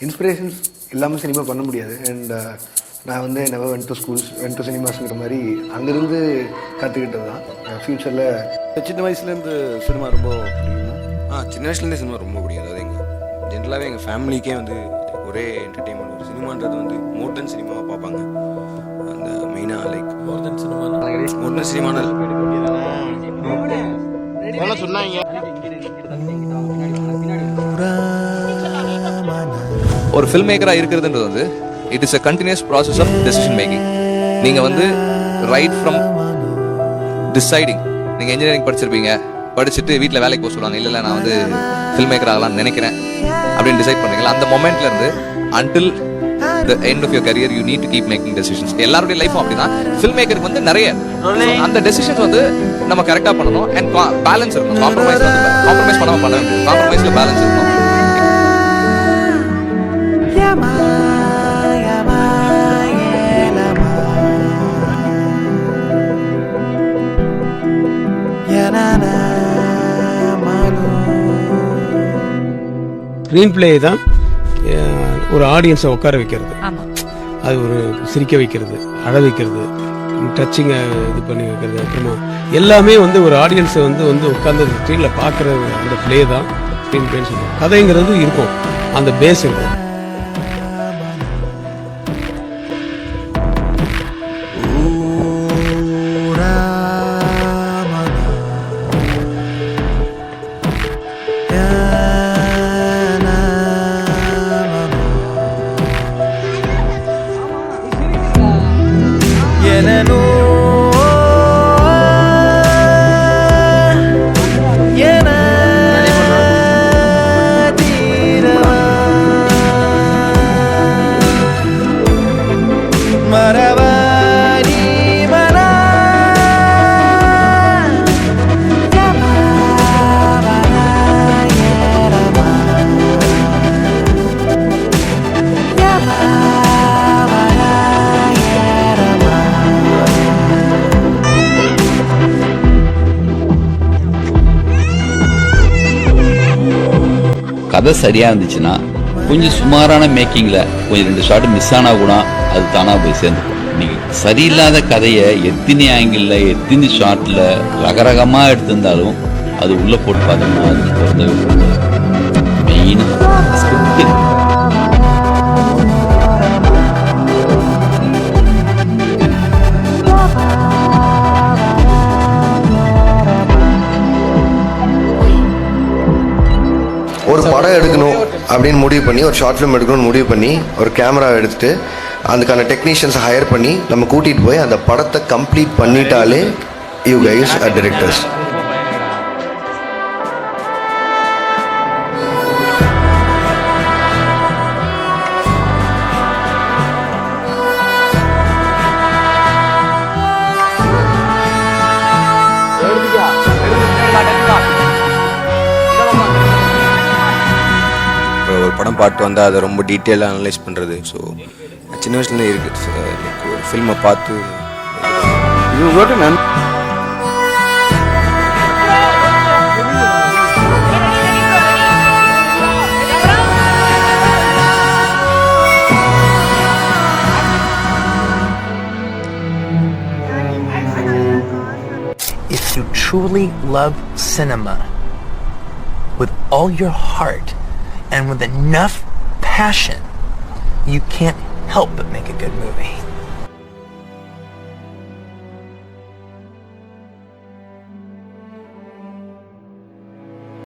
Inspirations இல்லாமல் cinema பண்ண முடியாது. அண்ட் நான் வந்து never went to schools went to சினிமாஸுங்கிற மாதிரி அங்கேருந்து கற்றுக்கிட்டது தான். ஃப்யூச்சரில் சின்ன வயசுலேருந்து சினிமா ரொம்ப பிடிக்குமா? சின்ன வயசுலேருந்தே சினிமா ரொம்ப பிடிக்கும். அதாவது ஜென்ரலாகவே எங்கள் ஃபேமிலிக்கே வந்து ஒரே என்டர்டெயின்மெண்ட். ஒரு சினிமான்றது வந்து மோர் தென் சினிமாவை பார்ப்பாங்க. அந்த மெயினாக லைக் மோர் தென் சினிமான சொன்னாங்க. ஒரு ஃபில்ம் மேக்கராக இருக்கிறதுன்றது வந்து it is a continuous process of decision making. நீங்கள் வந்து ரைட் ஃப்ரம் டிசைடிங், நீங்கள் இன்ஜினியரிங் படிச்சுட்டு வீட்டில் வேலைக்கு போக சொல்லுவாங்க, இல்லை நான் வந்து ஃபில்ம் மேக்கர் ஆகலாம்னு நினைக்கிறேன் அப்படின்னு டிசைட் பண்ணுறீங்களா, அந்த மொமெண்ட்லேருந்து until the end of your career you need to keep making decisions. எல்லாருடைய லைஃப்பும் அப்படி தான். ஃபில்ம் மேக்கருக்கு வந்து நிறைய அந்த டெசிஷன்ஸ் வந்து நம்ம கரெக்டாக பண்ணணும். அண்ட் பேலன்ஸ் இருக்கணும். காம்ப்ரமைஸ் பண்ணாமல் பண்ண முடியும். காம்ப்ரமைஸில் பேலன்ஸ் இருக்கணும். ஸ்க்ரீன் பிளே தான் ஒரு ஆடியன்ஸை உட்கார வைக்கிறது, அது ஒரு சிரிக்க வைக்கிறது, அழ வைக்கிறது, டச்சிங்கை இது பண்ணி வைக்கிறது, அப்புறமா எல்லாமே வந்து ஒரு ஆடியன்ஸை வந்து உட்காந்து ஸ்க்ரீனில் பார்க்குற அந்த பிளே தான் ஸ்க்ரீன் பிளேன்னு சொல்லுவோம். கதைங்கிறது இருக்கும், அந்த பேஸ் இருக்கும். கதை சரியா இருந்துச்சுன்னா கொஞ்சம் சுமாரான மேக்கிங்ல கொஞ்சம் 2 ஷாட் மிஸ் ஆனா கூட அது தானா போய் சேர்ந்துக்கும். நீங்க சரியில்லாத கதையை எத்தனை ஆங்கிள் எத்தனை ஷாட்ல ரகரகமா எடுத்திருந்தாலும் அது உள்ள போட்டு பார்த்தோம்னா அது பொருந்தவே மெயின் ஸ்கிரிப்ட். ஒரு படம் எடுக்கணும் அப்படின்னு முடிவு பண்ணி, ஒரு ஷார்ட் ஃபிலிம் எடுக்கணும்னு முடிவு பண்ணி, ஒரு கேமரா எடுத்துட்டு அதுக்கான டெக்னீஷியன்ஸை ஹையர் பண்ணி நம்ம கூட்டிகிட்டு போய் அந்த படத்தை கம்ப்ளீட் பண்ணிட்டாலே யூ கைஸ் ஆர் டைரக்டர்ஸ். ஒரு படம் பாட்டு வந்தால் அதை ரொம்ப டீட்டெயிலாக அனலைஸ் பண்ணுறது. ஸோ சின்ன வயசுலேருந்தே இருக்குது. ஒரு ஃபில்மை பார்த்து If you truly love cinema with all your heart and with enough passion, you can't help but make a good movie.